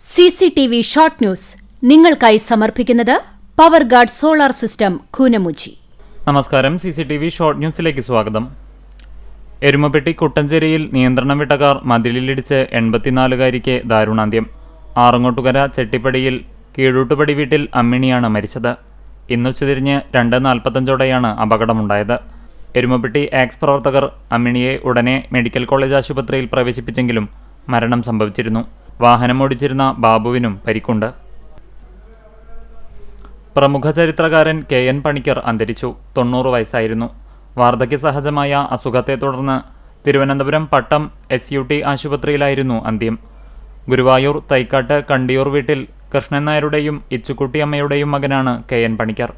CCTV short news നിങ്ങൾക്കായി സമർപ്പിക്കുന്നത് power guard solar system Koonamuchi. നമസ്കാരം. CCTV ഷോർട്ട് ന്യൂസിലേക്ക് സ്വാഗതം. എരുമപ്പെട്ടി കുട്ടഞ്ചേരിയിൽ നിയന്ത്രണം വിട്ട കാർ മതിലിലിടിച്ച് 84-കാരിക്ക് ദാരുണാന്ത്യം. ആറങ്ങോട്ടുകര ചെട്ടിപ്പടിയിൽ കീഴൂട്ടുപടി വീട്ടിൽ അമ്മിണിയാണ് മരിച്ചത്. ഇന്നുച്ചതിരിഞ്ഞ് 2:45ഓടെയാണ് അപകടമുണ്ടായത്. എരുമപ്പെട്ടി ആക്സ് പ്രവർത്തകർ അമ്മിണിയെ ഉടനെ മെഡിക്കൽ കോളേജ് ആശുപത്രിയിൽ പ്രവേശിപ്പിച്ചെങ്കിലും മരണം സംഭവിച്ചിരുന്നു. വാഹനമോടിച്ചിരുന്ന ബാബുവിനും പരിക്കുണ്ട്. പ്രമുഖ ചരിത്രകാരൻ KN പണിക്കർ അന്തരിച്ചു. 90 വയസ്സായിരുന്നു. വാർദ്ധക്യ സഹജമായ അസുഖത്തെ തുടർന്ന് തിരുവനന്തപുരം പട്ടം SUT ആശുപത്രിയിലായിരുന്നു അന്ത്യം. ഗുരുവായൂർ തൈക്കാട്ട് കണ്ടിയൂർ വീട്ടിൽ കൃഷ്ണൻ നായരുടെയും ഇച്ചുക്കുട്ടിയമ്മയുടെയും മകനാണ് KN പണിക്കർ.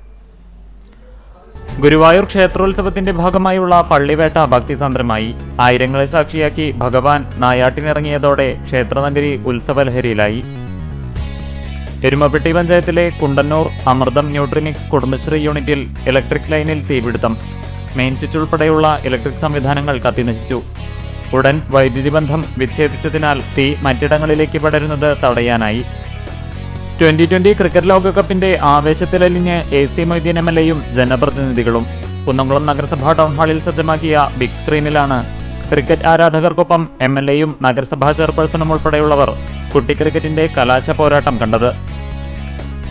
ഗുരുവായൂർ ക്ഷേത്രോത്സവത്തിന്റെ ഭാഗമായുള്ള പള്ളിവേട്ട ഭക്തിസാന്ദ്രമായി. ആയിരങ്ങളെ സാക്ഷിയാക്കി ഭഗവാൻ നായാട്ടിനിറങ്ങിയതോടെ ക്ഷേത്രനഗരി ഉത്സവലഹരിയിലായി. എരുമപ്പെട്ടി പഞ്ചായത്തിലെ കുണ്ടന്നൂർ അമൃതം ന്യൂട്രിമിക്സ് കുടുംബശ്രീ യൂണിറ്റിൽ ഇലക്ട്രിക് ലൈനിൽ തീപിടുത്തം. മെയിൻ സ്വിച്ച് ഉൾപ്പെടെയുള്ള ഇലക്ട്രിക് സംവിധാനങ്ങൾ കത്തിനശിച്ചു. ഉടൻ വൈദ്യുതി ബന്ധം വിച്ഛേദിച്ചതിനാൽ തീ മറ്റിടങ്ങളിലേക്ക് പടരുന്നത് തടയാനായി. 2020 ക്രിക്കറ്റ് ലോകകപ്പിന്റെ ആവേശത്തിലലിഞ്ഞ് AC മൊയ്തീൻ MLAയും ജനപ്രതിനിധികളും. കുന്നംകുളം നഗരസഭാ ടൗൺ ഹാളിൽ സജ്ജമാക്കിയ ബിഗ് സ്ക്രീനിലാണ് ക്രിക്കറ്റ് ആരാധകർക്കൊപ്പം MLAയും നഗരസഭാ ചെയർപേഴ്സണും ഉൾപ്പെടെയുള്ളവർ കുട്ടി ക്രിക്കറ്റിന്റെ കലാശ പോരാട്ടം കണ്ടത്.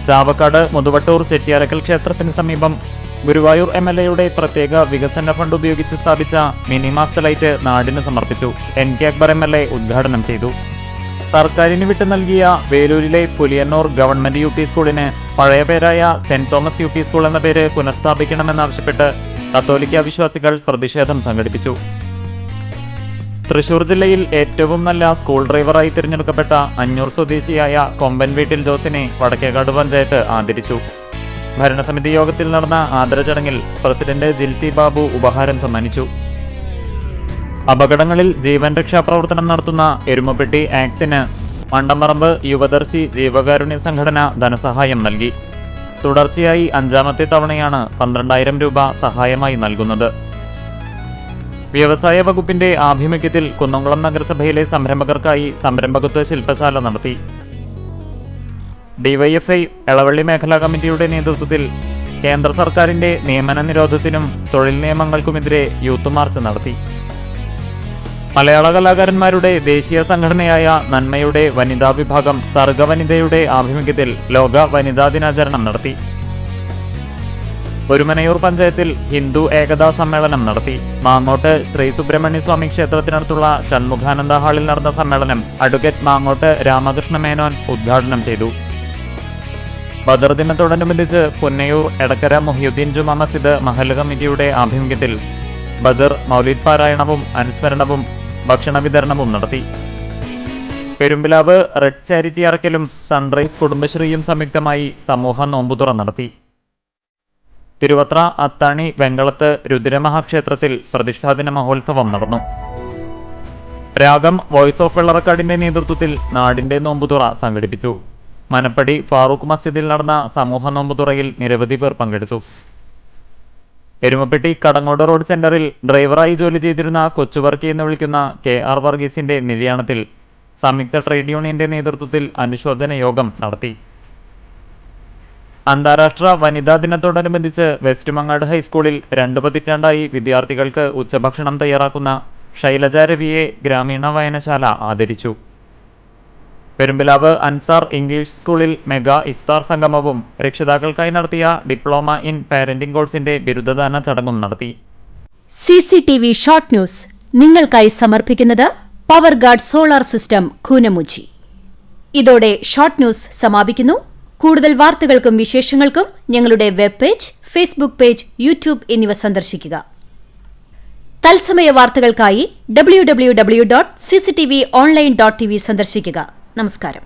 ചാവക്കാട് മുതുവട്ടൂർ ചെട്ടിയാരക്കൽ ക്ഷേത്രത്തിന് സമീപം ഗുരുവായൂർ MLAയുടെ പ്രത്യേക വികസന ഫണ്ട് ഉപയോഗിച്ച് സ്ഥാപിച്ച മിനി മാസ്റ്റർ ലൈറ്റ് നാടിന് സമർപ്പിച്ചു. NK അക്ബർ MLA ഉദ്ഘാടനം ചെയ്തു. സർക്കാരിന് വിട്ടു നൽകിയ വേലൂരിലെ പുലിയന്നൂർ ഗവൺമെന്റ് UP സ്കൂളിന് പഴയ പേരായ സെന്റ് തോമസ് UP സ്കൂൾ എന്ന പേര് പുനഃസ്ഥാപിക്കണമെന്നാവശ്യപ്പെട്ട് കത്തോലിക്ക വിശ്വാസികൾ പ്രതിഷേധം സംഘടിപ്പിച്ചു. തൃശൂർ ജില്ലയിൽ ഏറ്റവും നല്ല സ്കൂൾ ഡ്രൈവറായി തിരഞ്ഞെടുക്കപ്പെട്ട അഞ്ഞൂർ സ്വദേശിയായ കൊമ്പൻ വീട്ടിൽ ജോസിനെ വടക്കേക്കാട് പഞ്ചായത്ത് ആദരിച്ചു. ഭരണസമിതി യോഗത്തിൽ നടന്ന ആദര ചടങ്ങിൽ പ്രസിഡന്റ് ജിൽസി ബാബു ഉപഹാരം സമ്മാനിച്ചു. അപകടങ്ങളിൽ ജീവൻ രക്ഷാപ്രവർത്തനം നടത്തുന്ന എരുമപ്പെട്ടി ആക്സിന് മണ്ടമ്പറമ്പ് യുവദർശി ജീവകാരുണ്യ സംഘടന ധനസഹായം നൽകി. തുടർച്ചയായി 5ാമത്തെ തവണയാണ് 12,000 രൂപ സഹായമായി നൽകുന്നത്. വ്യവസായ വകുപ്പിന്റെ ആഭിമുഖ്യത്തിൽ കുന്നംകുളം നഗരസഭയിലെ സംരംഭകർക്കായി സംരംഭകത്വ ശില്പശാല നടത്തി. DYFI എളവള്ളി മേഖലാ കമ്മിറ്റിയുടെ നേതൃത്വത്തിൽ കേന്ദ്ര സർക്കാരിന്റെ നിയമന നിരോധത്തിനും തൊഴിൽ നിയമങ്ങൾക്കുമെതിരെ യൂത്ത് മാർച്ച് നടത്തി. മലയാള കലാകാരന്മാരുടെ ദേശീയ സംഘടനയായ നന്മയുടെ വനിതാ വിഭാഗം സർഗവനിതയുടെ ആഭിമുഖ്യത്തിൽ ലോക വനിതാ ദിനാചരണം നടത്തി. ഒരുമനയൂർ പഞ്ചായത്തിൽ ഹിന്ദു ഏകതാ സമ്മേളനം നടത്തി. മാങ്ങോട്ട് ശ്രീ സുബ്രഹ്മണ്യ സ്വാമി ക്ഷേത്രത്തിനടുത്തുള്ള ഷൺമുഖാനന്ദ ഹാളിൽ നടന്ന സമ്മേളനം അഡ്വക്കേറ്റ് മാങ്ങോട്ട് രാമകൃഷ്ണ മേനോൻ ഉദ്ഘാടനം ചെയ്തു. ബദർ ദിനത്തോടനുബന്ധിച്ച് പുന്നയൂർ എടക്കര മുഹിയുദ്ദീൻ ജുമാ മസ്ജിദ് മഹല്ല് കമ്മിറ്റിയുടെ ആഭിമുഖ്യത്തിൽ ബദർ മൗലിദ് പാരായണവും അനുസ്മരണവും ഭക്ഷണ വിതരണവും നടത്തി. പെരുമ്പിലാവ് റെഡ് ചാരിറ്റി അറക്കലും സൺറൈസ് കുടുംബശ്രീയും സംയുക്തമായി സമൂഹ നോമ്പുതുറ നടത്തി. തിരുവത്ര അത്താണി വെങ്കളത്ത് രുദ്രമഹാക്ഷേത്രത്തിൽ പ്രതിഷ്ഠാദിന മഹോത്സവം നടന്നു. രാഗം വോയിസ് ഓഫ് വെള്ളറക്കാടിന്റെ നേതൃത്വത്തിൽ നാടിന്റെ നോമ്പുതുറ സംഘടിപ്പിച്ചു. മനപ്പടി ഫാറൂഖ് മസ്ജിദിൽ നടന്ന സമൂഹ നോമ്പുതുറയിൽ നിരവധി പേർ പങ്കെടുത്തു. എരുമപ്പെട്ടി കടങ്ങോട് റോഡ് സെന്ററിൽ ഡ്രൈവറായി ജോലി ചെയ്തിരുന്ന കൊച്ചുവർക്കി എന്ന് വിളിക്കുന്ന KR വർഗീസിന്റെ നിര്യാണത്തിൽ സംയുക്ത ട്രേഡ് യൂണിയന്റെ നേതൃത്വത്തിൽ അനുശോചന യോഗം നടത്തി. അന്താരാഷ്ട്ര വനിതാ ദിനത്തോടനുബന്ധിച്ച് വെസ്റ്റ് മങ്ങാട് ഹൈസ്കൂളിൽ 2 പതിറ്റാണ്ടായി വിദ്യാർത്ഥികൾക്ക് ഉച്ചഭക്ഷണം തയ്യാറാക്കുന്ന ശൈലജ രവിയെ ഗ്രാമീണ വായനശാല ആദരിച്ചു. പെരുമ്പിലാവ് അൻസാർ ഇംഗ്ലീഷ് സ്കൂളിൽ മെഗാ ഇഫ്താർ സംഗമവും രക്ഷിതാക്കൾക്കായി നടത്തിയ ഡിപ്ലോമ ഇൻ പാരന്റിംഗ് കോഴ്സിന്റെ ബിരുദദാന ചടങ്ങും നടത്തി. CCTV ഷോർട്ട് ന്യൂസ് നിങ്ങൾക്കായി സമർപ്പിക്കുന്നത് power guard solar system Koonamuchi. ഇതോടെ ഷോർട്ട് ന്യൂസ് സമാപിക്കുന്നു. കൂടുതൽ വാർത്തകൾക്കും വിശേഷങ്ങൾക്കും ഞങ്ങളുടെ web page, Facebook page, YouTube എന്നിവ സന്ദർശിക്കുക. തത്സമയ വാർത്തകൾക്കായി www.cctv online.tv സന്ദർശിക്കുക. നമസ്കാരം.